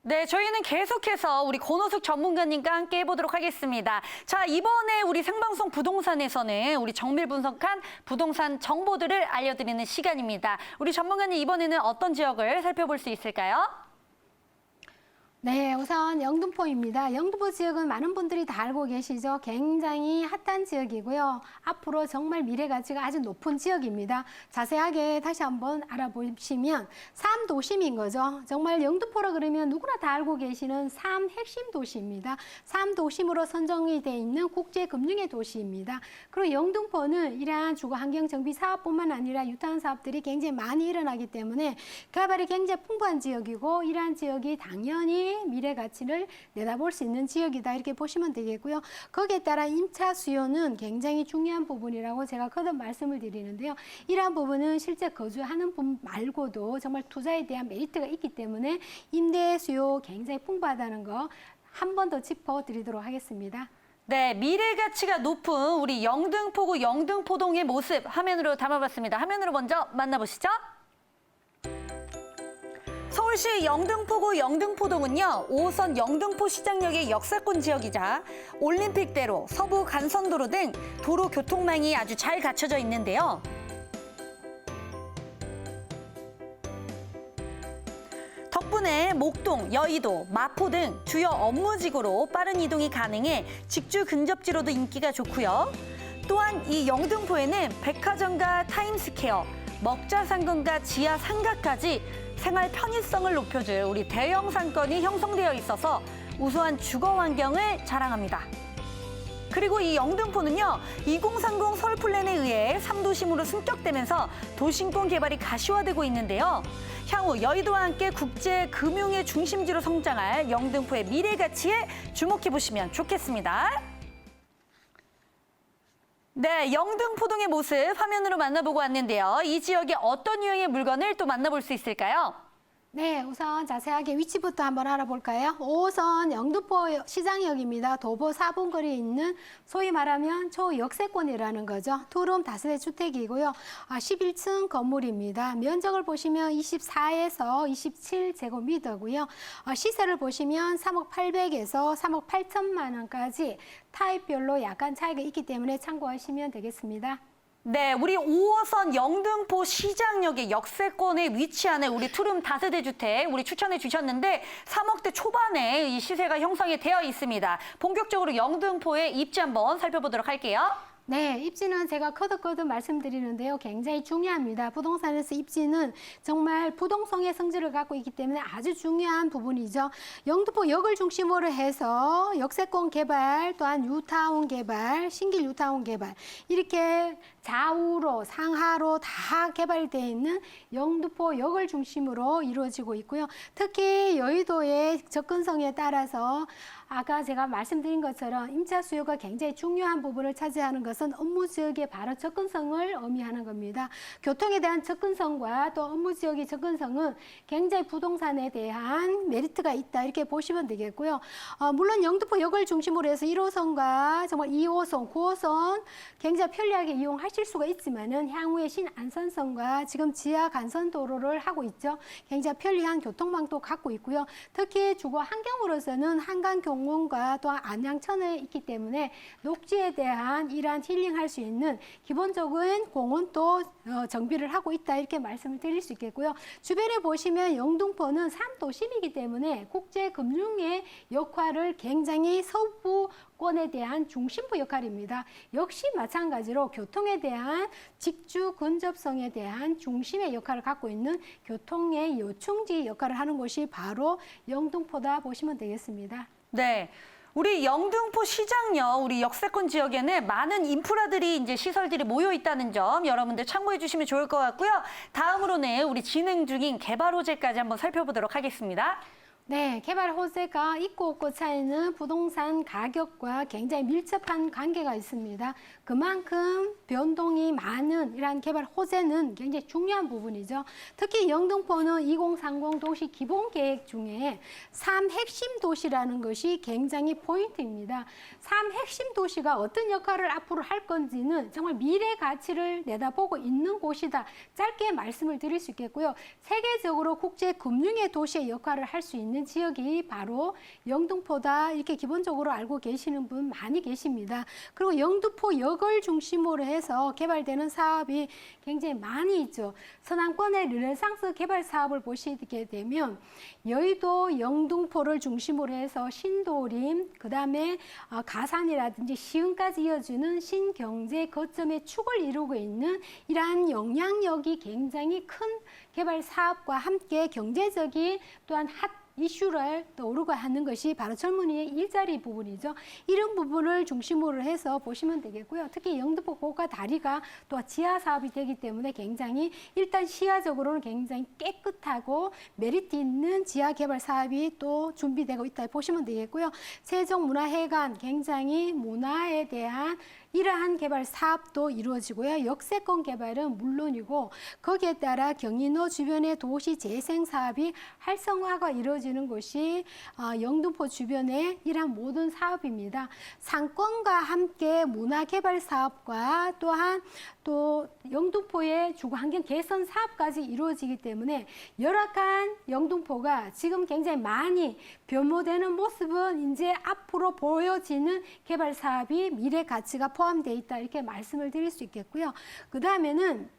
네, 저희는 계속해서 우리 권호숙 전문가님과 함께 해보도록 하겠습니다. 자, 이번에 우리 생방송 부동산에서는 우리 정밀 분석한 부동산 정보들을 알려드리는 시간입니다. 우리 전문가님 이번에는 어떤 지역을 살펴볼 수 있을까요? 네, 우선 영등포입니다. 영등포 지역은 많은 분들이 다 알고 계시죠? 굉장히 핫한 지역이고요. 앞으로 정말 미래 가치가 아주 높은 지역입니다. 자세하게 다시 한번 알아보시면 3도심인 거죠. 정말 영등포라 그러면 누구나 다 알고 계시는 3핵심 도시입니다. 3도심으로 선정이 돼 있는 국제금융의 도시입니다. 그리고 영등포는 이러한 주거환경정비 사업뿐만 아니라 유탄 사업들이 굉장히 많이 일어나기 때문에 개발이 굉장히 풍부한 지역이고 이러한 지역이 당연히 미래 가치를 내다볼 수 있는 지역이다 이렇게 보시면 되겠고요. 거기에 따라 임차 수요는 굉장히 중요한 부분이라고 제가 거듭 말씀을 드리는데요. 이러한 부분은 실제 거주하는 분 말고도 정말 투자에 대한 메리트가 있기 때문에 임대 수요 굉장히 풍부하다는 거 한 번 더 짚어드리도록 하겠습니다. 네, 미래 가치가 높은 우리 영등포구 영등포동의 모습 화면으로 담아봤습니다. 화면으로 먼저 만나보시죠. 서울시 영등포구 영등포동은요, 5호선 영등포 시장역의 역사권 지역이자 올림픽대로, 서부 간선도로 등 도로 교통망이 아주 잘 갖춰져 있는데요. 덕분에 목동, 여의도, 마포 등 주요 업무지구로 빠른 이동이 가능해 직주 근접지로도 인기가 좋고요. 또한 이 영등포에는 백화점과 타임스퀘어, 먹자상권과 지하 상가까지 생활 편의성을 높여줄 우리 대형 상권이 형성되어 있어서 우수한 주거 환경을 자랑합니다. 그리고 이 영등포는요, 2030 서울 플랜에 의해 3도심으로 승격되면서 도심권 개발이 가시화되고 있는데요. 향후 여의도와 함께 국제 금융의 중심지로 성장할 영등포의 미래 가치에 주목해 보시면 좋겠습니다. 네, 영등포동의 모습 화면으로 만나보고 왔는데요. 이 지역에 어떤 유형의 물건을 또 만나볼 수 있을까요? 네, 우선 자세하게 위치부터 한번 알아볼까요? 5호선 영등포 시장역입니다. 도보 4분 거리에 있는 소위 말하면 초역세권이라는 거죠. 투룸 다세대 주택이고요. 11층 건물입니다. 면적을 보시면 24에서 27제곱미터고요. 시세를 보시면 3억 800에서 3억 8천만 원까지 타입별로 약간 차이가 있기 때문에 참고하시면 되겠습니다. 네, 우리 5호선 영등포 시장역의 역세권에 위치하는 우리 투룸 다세대 주택 우리 추천해 주셨는데 3억대 초반에 이 시세가 형성이 되어 있습니다. 본격적으로 영등포의 입지 한번 살펴보도록 할게요. 네, 입지는 제가 거듭거듭 말씀드리는데요. 굉장히 중요합니다. 부동산에서 입지는 정말 부동성의 성질을 갖고 있기 때문에 아주 중요한 부분이죠. 영등포역을 중심으로 해서 역세권 개발, 또한 뉴타운 개발, 신길 뉴타운 개발 이렇게 좌우로 상하로 다 개발되어 있는 영등포역을 중심으로 이루어지고 있고요. 특히 여의도의 접근성에 따라서 아까 제가 말씀드린 것처럼 임차 수요가 굉장히 중요한 부분을 차지하는 것은 업무 지역의 바로 접근성을 의미하는 겁니다. 교통에 대한 접근성과 또 업무 지역의 접근성은 굉장히 부동산에 대한 메리트가 있다 이렇게 보시면 되겠고요. 물론 영등포역을 중심으로 해서 1호선과 정말 2호선, 9호선 굉장히 편리하게 이용하실 수가 있지만은 향후에 신안선선과 지금 지하 간선도로를 하고 있죠. 굉장히 편리한 교통망도 갖고 있고요. 특히 주거 환경으로서는 한강 공원과 또한 안양천에 있기 때문에 녹지에 대한 이러한 힐링할 수 있는 기본적인 공원도 정비를 하고 있다 이렇게 말씀을 드릴 수 있겠고요. 주변에 보시면 영등포는 3도심이기 때문에 국제금융의 역할을 굉장히 서부권에 대한 중심부 역할입니다. 역시 마찬가지로 교통에 대한 직주 근접성에 대한 중심의 역할을 갖고 있는 교통의 요충지 역할을 하는 곳이 바로 영등포다 보시면 되겠습니다. 네. 우리 영등포 시장역, 우리 역세권 지역에는 많은 인프라들이 이제 시설들이 모여 있다는 점 여러분들 참고해 주시면 좋을 것 같고요. 다음으로는 우리 진행 중인 개발 호재까지 한번 살펴보도록 하겠습니다. 네, 개발 호재가 있고 없고 차이는 부동산 가격과 굉장히 밀접한 관계가 있습니다. 그만큼 변동이 많은 이러한 개발 호재는 굉장히 중요한 부분이죠. 특히 영등포는 2030 도시 기본 계획 중에 3핵심 도시라는 것이 굉장히 포인트입니다. 3핵심 도시가 어떤 역할을 앞으로 할 건지는 정말 미래 가치를 내다보고 있는 곳이다. 짧게 말씀을 드릴 수 있겠고요. 세계적으로 국제 금융의 도시의 역할을 할 수 있는 있는 지역이 바로 영등포다 이렇게 기본적으로 알고 계시는 분 많이 계십니다. 그리고 영등포역을 중심으로 해서 개발되는 사업이 굉장히 많이 있죠. 서남권의 르네상스 개발 사업을 보시게 되면 여의도 영등포를 중심으로 해서 신도림, 그다음에 가산이라든지 시흥까지 이어주는 신경제 거점의 축을 이루고 있는 이러한 영향력이 굉장히 큰 개발 사업과 함께 경제적인 또한 핫 이슈를 떠오르고 하는 것이 바로 젊은이의 일자리 부분이죠. 이런 부분을 중심으로 해서 보시면 되겠고요. 특히 영등포 고가 다리가 또 지하 사업이 되기 때문에 굉장히 일단 시야적으로는 굉장히 깨끗하고 메리트 있는 지하 개발 사업이 또 준비되고 있다 보시면 되겠고요. 세종문화회관 굉장히 문화에 대한 이러한 개발 사업도 이루어지고요. 역세권 개발은 물론이고 거기에 따라 경인호 주변의 도시 재생 사업이 활성화가 이루어지는 곳이 영등포 주변의 이러한 모든 사업입니다. 상권과 함께 문화 개발 사업과 또한 또 영등포의 주거 환경 개선 사업까지 이루어지기 때문에 열악한 영등포가 지금 굉장히 많이 변모되는 모습은 이제 앞으로 보여지는 개발 사업이 미래 가치가 포함되어 있다 이렇게 말씀을 드릴 수 있겠고요. 그 다음에는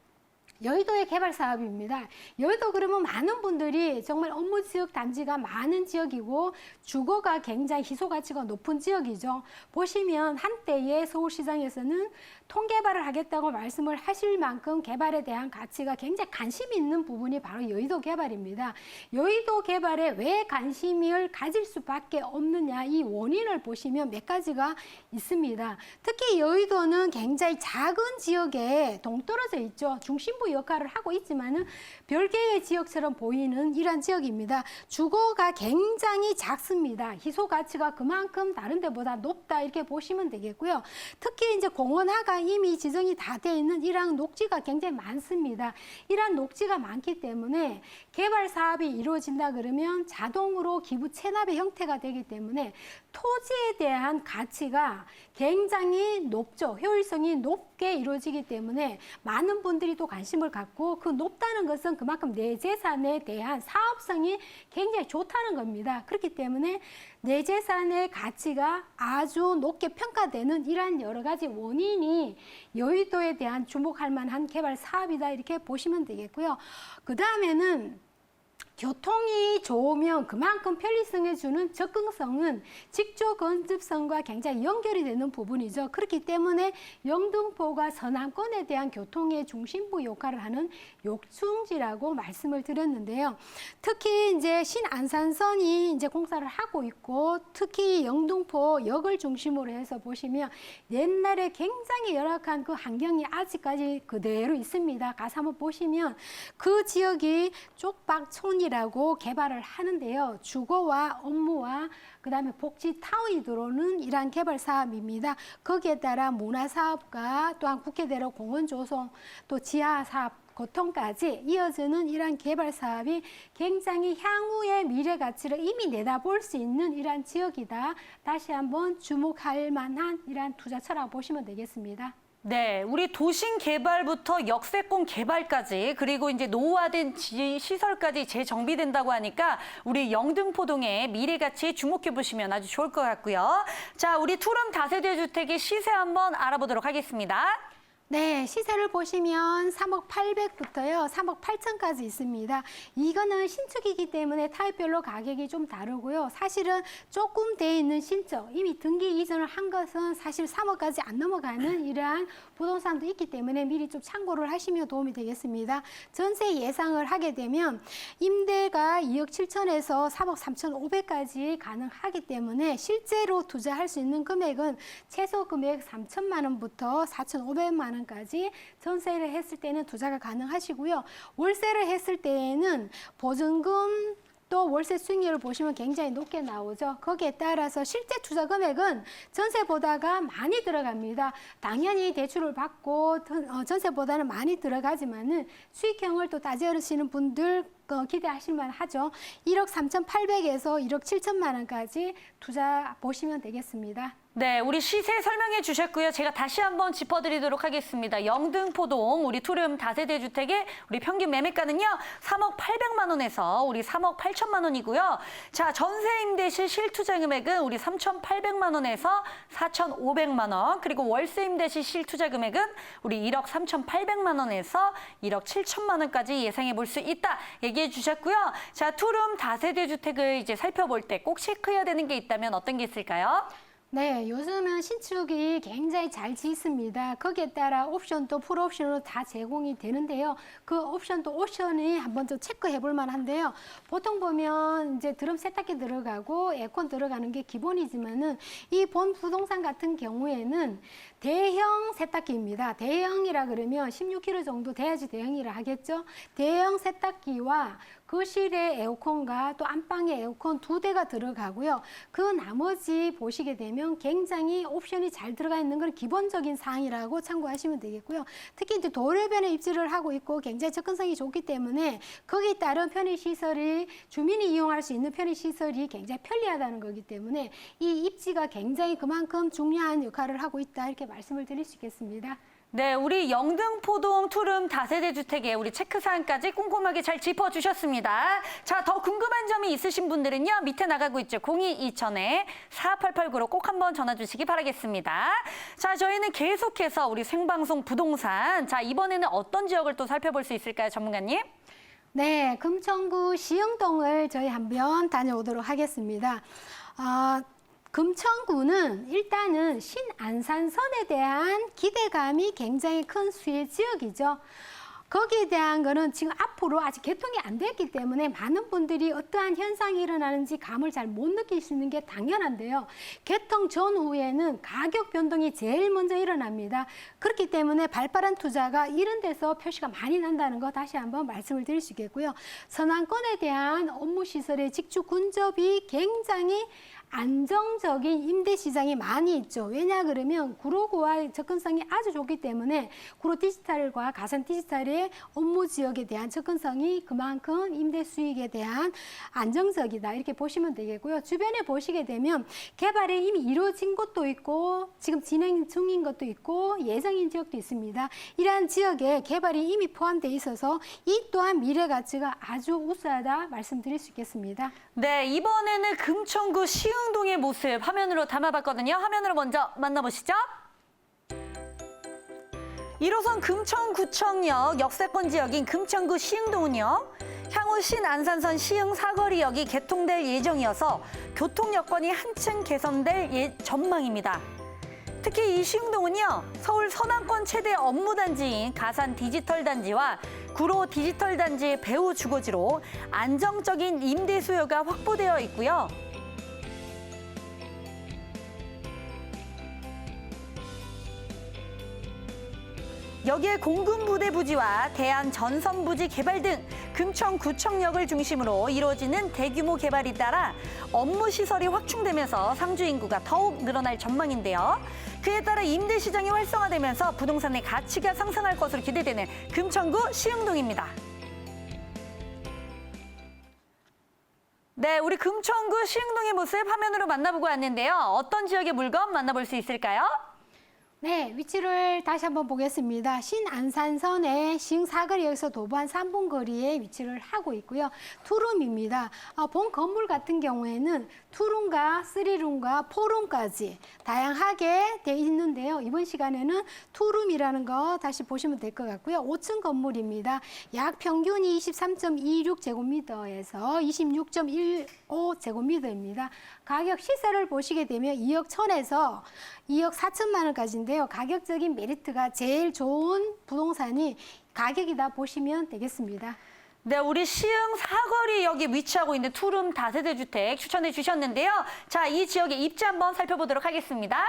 여의도의 개발 사업입니다. 여의도 그러면 많은 분들이 정말 업무 지역 단지가 많은 지역이고 주거가 굉장히 희소 가치가 높은 지역이죠. 보시면 한때의 서울시장에서는 통개발을 하겠다고 말씀을 하실 만큼 개발에 대한 가치가 굉장히 관심이 있는 부분이 바로 여의도 개발입니다. 여의도 개발에 왜 관심을 가질 수밖에 없느냐 이 원인을 보시면 몇 가지가 있습니다. 특히 여의도는 굉장히 작은 지역에 동떨어져 있죠. 중심부 역할을 하고 있지만은 별개의 지역처럼 보이는 이러한 지역입니다. 주거가 굉장히 작습니다. 희소 가치가 그만큼 다른 데보다 높다 이렇게 보시면 되겠고요. 특히 이제 공원화가 이미 지정이 다 돼 있는 이러한 녹지가 굉장히 많습니다. 이러한 녹지가 많기 때문에 개발 사업이 이루어진다 그러면 자동으로 기부 체납의 형태가 되기 때문에 토지에 대한 가치가 굉장히 높죠. 효율성이 높게 이루어지기 때문에 많은 분들이 또 관심을 갖고 그 높다는 것은 그만큼 내 재산에 대한 사업성이 굉장히 좋다는 겁니다. 그렇기 때문에 내 재산의 가치가 아주 높게 평가되는 이러한 여러 가지 원인이 여의도에 대한 주목할 만한 개발 사업이다 이렇게 보시면 되겠고요. 그 다음에는 교통이 좋으면 그만큼 편리성에 주는 접근성은 직조 건집성과 굉장히 연결이 되는 부분이죠. 그렇기 때문에 영등포가 서남권에 대한 교통의 중심부 역할을 하는 욕충지라고 말씀을 드렸는데요. 특히 이제 신안산선이 이제 공사를 하고 있고 특히 영등포 역을 중심으로 해서 보시면 옛날에 굉장히 열악한 그 환경이 아직까지 그대로 있습니다. 가서 한번 보시면 그 지역이 쪽박촌이 라고 개발을 하는데요. 주거와 업무와 그다음에 복지 타운이 들어오는 이러한 개발 사업입니다. 거기에 따라 문화 사업과 또한 국회대로 공원 조성 또 지하 사업 교통까지 이어지는 이러한 개발 사업이 굉장히 향후의 미래 가치를 이미 내다볼 수 있는 이러한 지역이다. 다시 한번 주목할 만한 이러한 투자처라고 보시면 되겠습니다. 네, 우리 도심 개발부터 역세권 개발까지 그리고 이제 노후화된 시설까지 재정비된다고 하니까 우리 영등포동의 미래 가치에 주목해 보시면 아주 좋을 것 같고요. 자, 우리 투룸 다세대 주택의 시세 한번 알아보도록 하겠습니다. 네, 시세를 보시면 3억 800부터요, 3억 8천까지 있습니다. 이거는 신축이기 때문에 타입별로 가격이 좀 다르고요. 사실은 조금 돼 있는 신축, 이미 등기 이전을 한 것은 사실 3억까지 안 넘어가는 이러한 부동산도 있기 때문에 미리 좀 참고를 하시면 도움이 되겠습니다. 전세 예상을 하게 되면 임대가 2억 7천에서 3억 3천5백까지 가능하기 때문에 실제로 투자할 수 있는 금액은 최소 금액 3천만 원부터 4,500만 원까지 전세를 했을 때는 투자가 가능하시고요. 월세를 했을 때에는 보증금 또 월세 수익률을 보시면 굉장히 높게 나오죠. 거기에 따라서 실제 투자 금액은 전세보다가 많이 들어갑니다. 당연히 대출을 받고 전세보다는 많이 들어가지만은 수익형을 또 따지시는 분들 기대하실 만하죠. 1억 3,800에서 1억 7천만 원까지 투자 보시면 되겠습니다. 네, 우리 시세 설명해 주셨고요. 제가 다시 한번 짚어드리도록 하겠습니다. 영등포동 우리 투룸 다세대 주택의 우리 평균 매매가는요. 3억 800만 원에서 우리 3억 8천만 원이고요. 자, 전세 임대 시 실투자 금액은 우리 3,800만 원에서 4,500만 원. 그리고 월세 임대 시 실투자 금액은 우리 1억 3,800만 원에서 1억 7천만 원까지 예상해 볼 수 있다. 얘기해 주셨고요. 자, 투룸 다세대 주택을 이제 살펴볼 때 꼭 체크해야 되는 게 있다면 어떤 게 있을까요? 네, 요즘은 신축이 굉장히 잘 짓습니다. 거기에 따라 옵션도 풀옵션으로 다 제공이 되는데요. 그 옵션도 옵션이 한번 좀 체크해 볼 만한데요. 보통 보면 이제 드럼 세탁기 들어가고 에어컨 들어가는 게 기본이지만은 이 본 부동산 같은 경우에는 대형 세탁기입니다. 대형이라 그러면 16kg 정도 돼야지 대형이라 하겠죠. 대형 세탁기와 거실에 에어컨과 또 안방에 에어컨 2대가 들어가고요. 그 나머지 보시게 되면 굉장히 옵션이 잘 들어가 있는 건 기본적인 사항이라고 참고하시면 되겠고요. 특히 이제 도로변에 입지를 하고 있고 굉장히 접근성이 좋기 때문에 거기에 따른 편의시설이 주민이 이용할 수 있는 편의시설이 굉장히 편리하다는 거기 때문에 이 입지가 굉장히 그만큼 중요한 역할을 하고 있다 이렇게 말씀을 드릴 수 있겠습니다. 네, 우리 영등포동 투룸 다세대 주택의 우리 체크사항까지 꼼꼼하게 잘 짚어주셨습니다. 자, 더 궁금한 점이 있으신 분들은요, 밑에 나가고 있죠. 02-2000-4889로 꼭 한번 전화 주시기 바라겠습니다. 자, 저희는 계속해서 우리 생방송 부동산. 자, 이번에는 어떤 지역을 또 살펴볼 수 있을까요, 전문가님? 네, 금천구 시흥동을 저희 한번 다녀오도록 하겠습니다. 금천구는 일단은 신안산선에 대한 기대감이 굉장히 큰 수혜 지역이죠. 거기에 대한 거는 지금 앞으로 아직 개통이 안 됐기 때문에 많은 분들이 어떠한 현상이 일어나는지 감을 잘 못 느끼시는 게 당연한데요. 개통 전후에는 가격 변동이 제일 먼저 일어납니다. 그렇기 때문에 발빠른 투자가 이런 데서 표시가 많이 난다는 거 다시 한번 말씀을 드릴 수 있겠고요. 선안권에 대한 업무시설의 직주 근접이 굉장히 안정적인 임대 시장이 많이 있죠. 왜냐 그러면 구로구와 접근성이 아주 좋기 때문에 구로 디지털과 가산 디지털의 업무 지역에 대한 접근성이 그만큼 임대 수익에 대한 안정적이다 이렇게 보시면 되겠고요. 주변에 보시게 되면 개발이 이미 이루어진 곳도 있고 지금 진행 중인 것도 있고 예정인 지역도 있습니다. 이러한 지역에 개발이 이미 포함되어 있어서 이 또한 미래 가치가 아주 우수하다 말씀드릴 수 있겠습니다. 네, 이번에는 금천구 시흥동의 모습 화면으로 담아봤거든요. 화면으로 먼저 만나보시죠. 1호선 금천구청역 역세권 지역인 금천구 시흥동은요. 향후 신안산선 시흥 사거리역이 개통될 예정이어서 교통 여건이 한층 개선될 전망입니다. 특히 이 시흥동은요. 서울 서남권 최대 업무단지인 가산 디지털 단지와 구로 디지털 단지의 배후 주거지로 안정적인 임대 수요가 확보되어 있고요. 여기에 공군부대 부지와 대한전선부지 개발 등 금천구청역을 중심으로 이루어지는 대규모 개발이 따라 업무시설이 확충되면서 상주 인구가 더욱 늘어날 전망인데요. 그에 따라 임대 시장이 활성화되면서 부동산의 가치가 상승할 것으로 기대되는 금천구 시흥동입니다. 네, 우리 금천구 시흥동의 모습 화면으로 만나보고 왔는데요. 어떤 지역의 물건 만나볼 수 있을까요? 네, 위치를 다시 한번 보겠습니다. 신안산선의 시흥사거리에서 도보한 3분 거리에 위치를 하고 있고요. 투룸입니다. 본 건물 같은 경우에는 투룸과 3룸과 4룸까지 다양하게 되어 있는데요. 이번 시간에는 투룸이라는 거 다시 보시면 될 것 같고요. 5층 건물입니다. 약 평균이 23.26제곱미터에서 26.15제곱미터입니다. 가격 시세를 보시게 되면 2억 1천에서 2억 4천만 원까지인데요. 가격적인 메리트가 제일 좋은 부동산이 가격이다 보시면 되겠습니다. 네, 우리 시흥 사거리역에 위치하고 있는 투룸 다세대 주택 추천해 주셨는데요. 자, 이 지역의 입지 한번 살펴보도록 하겠습니다.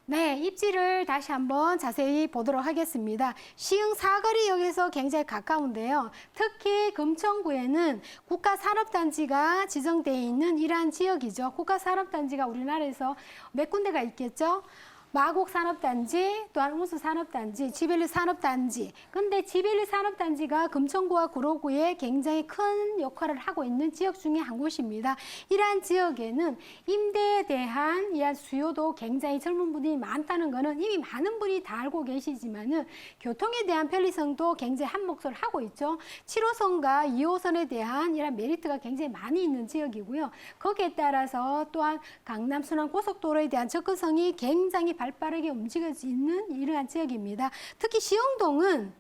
네, 입지를 다시 한번 자세히 보도록 하겠습니다. 시흥 사거리역에서 굉장히 가까운데요. 특히 금천구에는 국가산업단지가 지정되어 있는 이러한 지역이죠. 국가산업단지가 우리나라에서 몇 군데가 있겠죠? 마곡산업단지, 또한 운수산업단지, 지벨리 산업단지. 근데 지벨리 산업단지가 금천구와 구로구에 굉장히 큰 역할을 하고 있는 지역 중에 한 곳입니다. 이러한 지역에는 임대에 대한 이한 수요도 굉장히 젊은 분이 많다는 것은 이미 많은 분이 다 알고 계시지만은 교통에 대한 편리성도 굉장히 한 몫을 하고 있죠. 7호선과 2호선에 대한 이런 메리트가 굉장히 많이 있는 지역이고요. 거기에 따라서 또한 강남 순환 고속도로에 대한 접근성이 굉장히 발빠르게 움직여지는 이러한 지역입니다. 특히 시흥동은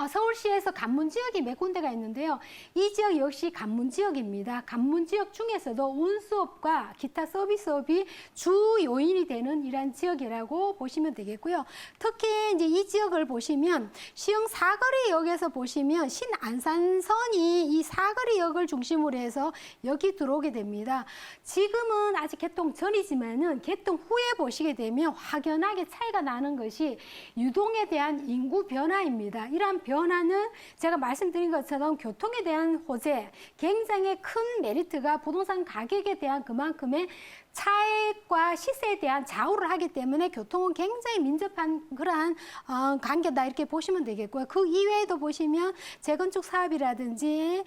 서울시에서 관문 지역이 몇 군데가 있는데요. 이 지역 역시 관문 지역입니다. 관문 지역 중에서도 운수업과 기타 서비스업이 주 요인이 되는 이러한 지역이라고 보시면 되겠고요. 특히 이제 이 지역을 보시면 시흥 사거리역에서 보시면 신안산선이 이 사거리역을 중심으로 해서 여기 들어오게 됩니다. 지금은 아직 개통 전이지만은 개통 후에 보시게 되면 확연하게 차이가 나는 것이 유동에 대한 인구 변화입니다. 이러한 변화는 제가 말씀드린 것처럼 교통에 대한 호재, 굉장히 큰 메리트가 부동산 가격에 대한 그만큼의 차액과 시세에 대한 좌우를 하기 때문에 교통은 굉장히 민첩한 그러한 관계다 이렇게 보시면 되겠고요. 그 이외에도 보시면 재건축 사업이라든지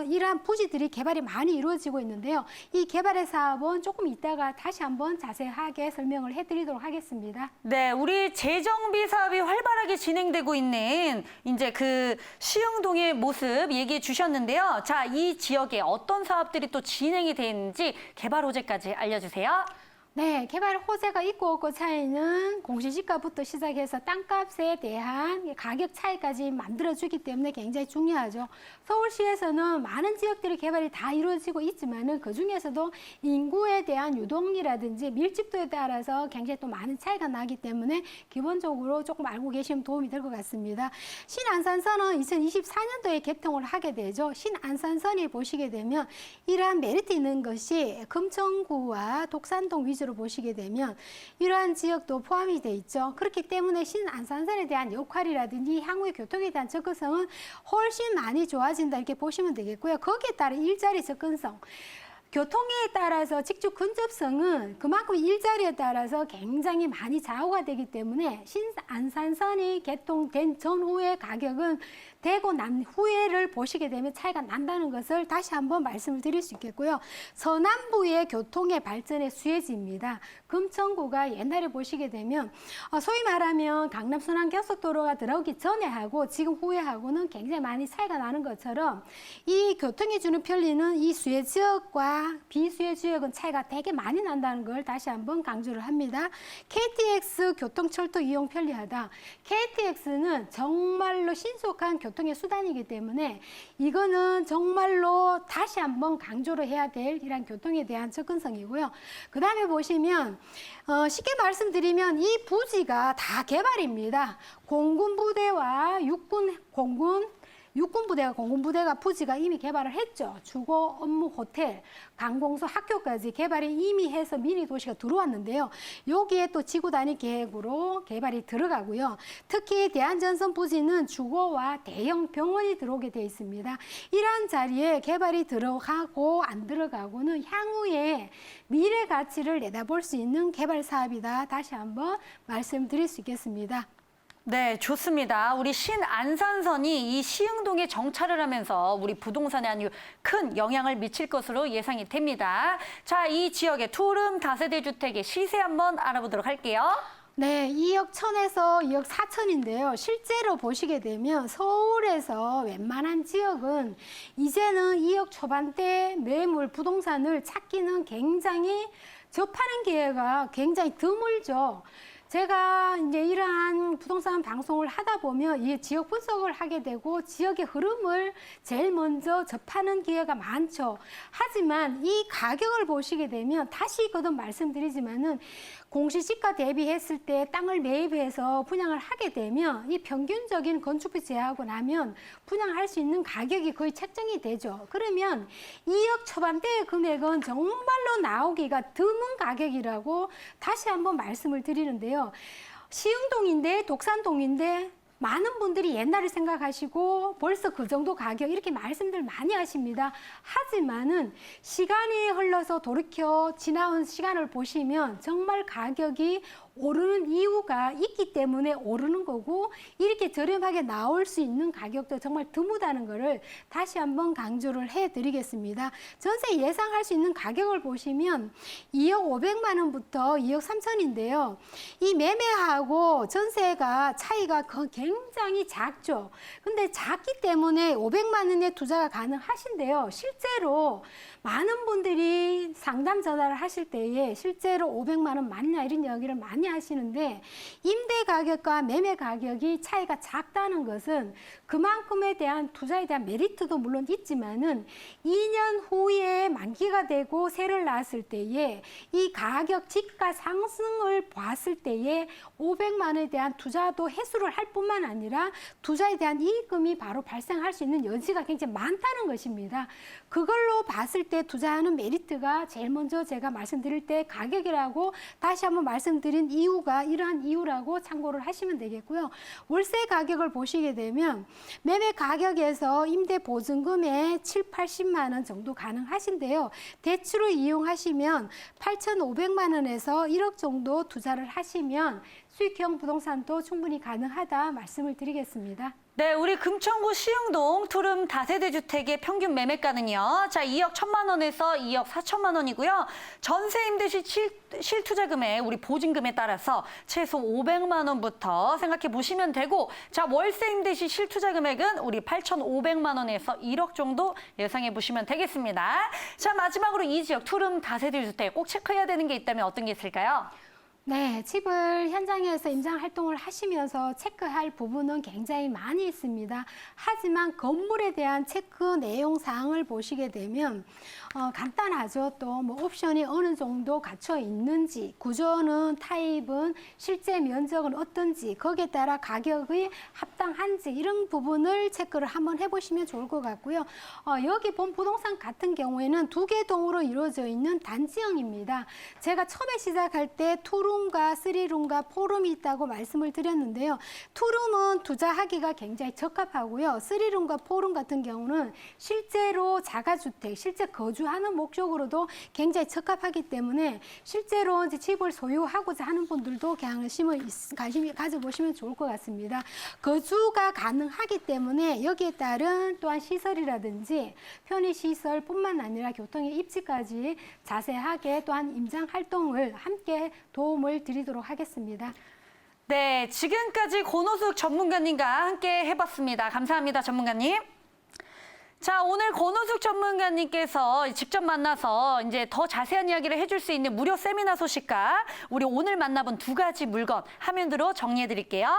이러한 부지들이 개발이 많이 이루어지고 있는데요. 이 개발의 사업은 조금 이따가 다시 한번 자세하게 설명을 해드리도록 하겠습니다. 네, 우리 재정비 사업이 활발하게 진행되고 있는 이제 그 시흥동의 모습 얘기해 주셨는데요. 자, 이 지역에 어떤 사업들이 또 진행이 되는지 개발 호재까지 알려주세요. 네, 개발 호재가 있고 없고 차이는 공시지가부터 시작해서 땅값에 대한 가격 차이까지 만들어주기 때문에 굉장히 중요하죠. 서울시에서는 많은 지역들이 개발이 다 이루어지고 있지만은 그 중에서도 인구에 대한 유동이라든지 밀집도에 따라서 굉장히 또 많은 차이가 나기 때문에 기본적으로 조금 알고 계시면 도움이 될 것 같습니다. 신안산선은 2024년도에 개통을 하게 되죠. 신안산선이 보시게 되면 이러한 메리트 있는 것이 금천구와 독산동 위주로 보시게 되면 이러한 지역도 포함이 돼 있죠. 그렇기 때문에 신안산선에 대한 역할이라든지 향후의 교통에 대한 접근성은 훨씬 많이 좋아진다 이렇게 보시면 되겠고요. 거기에 따른 일자리 접근성. 교통에 따라서 직접 근접성은 그만큼 일자리에 따라서 굉장히 많이 좌우가 되기 때문에 신안산선이 개통된 전후의 가격은 되고 난 후에를 보시게 되면 차이가 난다는 것을 다시 한번 말씀을 드릴 수 있겠고요. 서남부의 교통의 발전의 수혜지입니다. 금천구가 옛날에 보시게 되면 소위 말하면 강남 순환 고속도로가 들어오기 전에 하고 지금 후에 하고는 굉장히 많이 차이가 나는 것처럼 이 교통이 주는 편리는 이 수혜 지역과 비수혜 지역은 차이가 되게 많이 난다는 걸 다시 한번 강조를 합니다. KTX 교통철도 이용 편리하다. KTX는 정말로 신속한 교통의 수단이기 때문에 이거는 정말로 다시 한번 강조를 해야 될 이런 교통에 대한 접근성이고요. 그 다음에 보시면 쉽게 말씀드리면 이 부지가 다 개발입니다. 공군부대와 육군부대와 공군부대가 부지가 이미 개발을 했죠. 주거, 업무, 호텔, 관공서, 학교까지 개발이 이미 해서 미니 도시가 들어왔는데요. 여기에 또 지구 단위 계획으로 개발이 들어가고요. 특히 대한전선 부지는 주거와 대형 병원이 들어오게 되어 있습니다. 이러한 자리에 개발이 들어가고 안 들어가고는 향후에 미래 가치를 내다볼 수 있는 개발 사업이다. 다시 한번 말씀드릴 수 있겠습니다. 네, 좋습니다. 우리 신안산선이 이 시흥동에 정차를 하면서 우리 부동산에 아주 큰 영향을 미칠 것으로 예상이 됩니다. 자, 이 지역의 투룸 다세대 주택의 시세 한번 알아보도록 할게요. 네, 2억 1천에서 2억 4천인데요. 실제로 보시게 되면 서울에서 웬만한 지역은 이제는 2억 초반대 매물 부동산을 찾기는 굉장히 접하는 기회가 굉장히 드물죠. 제가 이제 이러한 부동산 방송을 하다 보면 이 지역 분석을 하게 되고 지역의 흐름을 제일 먼저 접하는 기회가 많죠. 하지만 이 가격을 보시게 되면 다시 거듭 말씀드리지만은 공시지가 대비했을 때 땅을 매입해서 분양을 하게 되면 이 평균적인 건축비 제하고 나면 분양할 수 있는 가격이 거의 책정이 되죠. 그러면 2억 초반대의 금액은 정말로 나오기가 드문 가격이라고 다시 한번 말씀을 드리는데요. 시흥동인데 독산동인데 많은 분들이 옛날을 생각하시고 벌써 그 정도 가격 이렇게 말씀들 많이 하십니다. 하지만은 시간이 흘러서 돌이켜 지나온 시간을 보시면 정말 가격이 오르는 이유가 있기 때문에 오르는 거고 이렇게 저렴하게 나올 수 있는 가격도 정말 드무다는 거를 다시 한번 강조를 해드리겠습니다. 전세 예상할 수 있는 가격을 보시면 2억 500만 원부터 2억 3천인데요. 이 매매하고 전세가 차이가 굉장히 작죠. 근데 작기 때문에 500만 원의 투자가 가능하신데요. 실제로 많은 분들이 상담 전화를 하실 때에 실제로 500만 원 맞냐 이런 이야기를 많이 하시는데 임대 가격과 매매 가격이 차이가 작다는 것은 그만큼에 대한 투자에 대한 메리트도 물론 있지만은 2년 후에 만기가 되고 세를 낳았을 때에 이 가격 집가 상승을 봤을 때에 500만 원에 대한 투자도 해소를 할 뿐만 아니라 투자에 대한 이익금이 바로 발생할 수 있는 여지가 굉장히 많다는 것입니다. 그걸로 봤을 때 투자하는 메리트가 제일 먼저 제가 말씀드릴 때 가격이라고 다시 한번 말씀드린 이유가 이러한 이유라고 참고를 하시면 되겠고요. 월세 가격을 보시게 되면 매매 가격에서 임대 보증금에 7, 80만 원 정도 가능하신데요. 대출을 이용하시면 8,500만 원에서 1억 정도 투자를 하시면 수익형 부동산도 충분히 가능하다 말씀을 드리겠습니다. 네, 우리 금천구 시흥동 투룸 다세대 주택의 평균 매매가는요. 자, 2억 1천만 원에서 2억 4천만 원이고요. 전세 임대 시 실투자금의 우리 보증금에 따라서 최소 500만 원부터 생각해 보시면 되고, 자, 월세 임대 시 실투자 금액은 우리 8,500만 원에서 1억 정도 예상해 보시면 되겠습니다. 자, 마지막으로 이 지역 투룸 다세대 주택 꼭 체크해야 되는 게 있다면 어떤 게 있을까요? 네, 집을 현장에서 임장 활동을 하시면서 체크할 부분은 굉장히 많이 있습니다. 하지만 건물에 대한 체크 내용 사항을 보시게 되면 간단하죠. 또 뭐 옵션이 어느 정도 갖춰 있는지, 구조는 타입은 실제 면적은 어떤지, 거기에 따라 가격이 합당한지 이런 부분을 체크를 한번 해보시면 좋을 것 같고요. 여기 본 부동산 같은 경우에는 2개 동으로 이루어져 있는 단지형입니다. 제가 처음에 시작할 때 투룸과 3룸과 4룸이 있다고 말씀을 드렸는데요. 투룸은 투자하기가 굉장히 적합하고요. 3룸과 4룸 같은 경우는 실제로 자가주택, 실제 거주하는 목적으로도 굉장히 적합하기 때문에 실제로 이제 집을 소유하고자 하는 분들도 관심을 가져보시면 좋을 것 같습니다. 거주가 가능하기 때문에 여기에 따른 또한 시설이라든지 편의시설뿐만 아니라 교통의 입지까지 자세하게 또한 임장 활동을 함께 도움을 드리도록 하겠습니다. 네, 지금까지 권호숙 전문가님과 함께 해봤습니다. 감사합니다, 전문가님. 자, 오늘 권호숙 전문가님께서 직접 만나서 이제 더 자세한 이야기를 해줄 수 있는 무료 세미나 소식과 우리 오늘 만나본 2가지 물건 화면으로 정리해 드릴게요.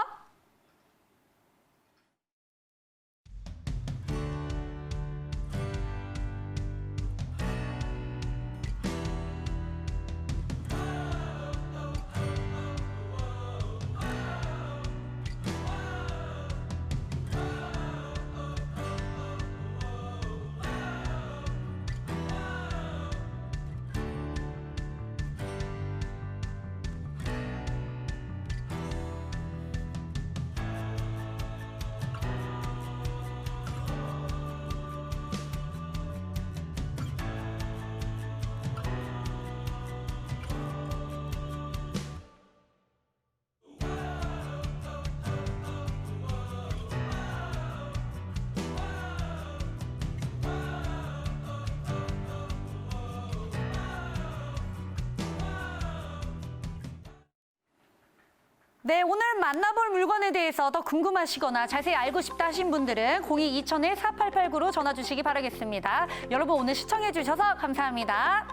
네, 오늘 만나볼 물건에 대해서 더 궁금하시거나 자세히 알고 싶다 하신 분들은 02-2000-4889로 전화 주시기 바라겠습니다. 여러분 오늘 시청해 주셔서 감사합니다.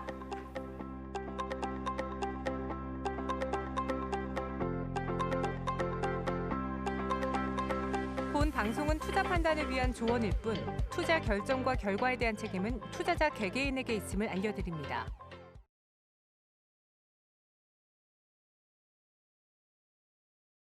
본 방송은 투자 판단을 위한 조언일 뿐 투자 결정과 결과에 대한 책임은 투자자 개개인에게 있음을 알려드립니다.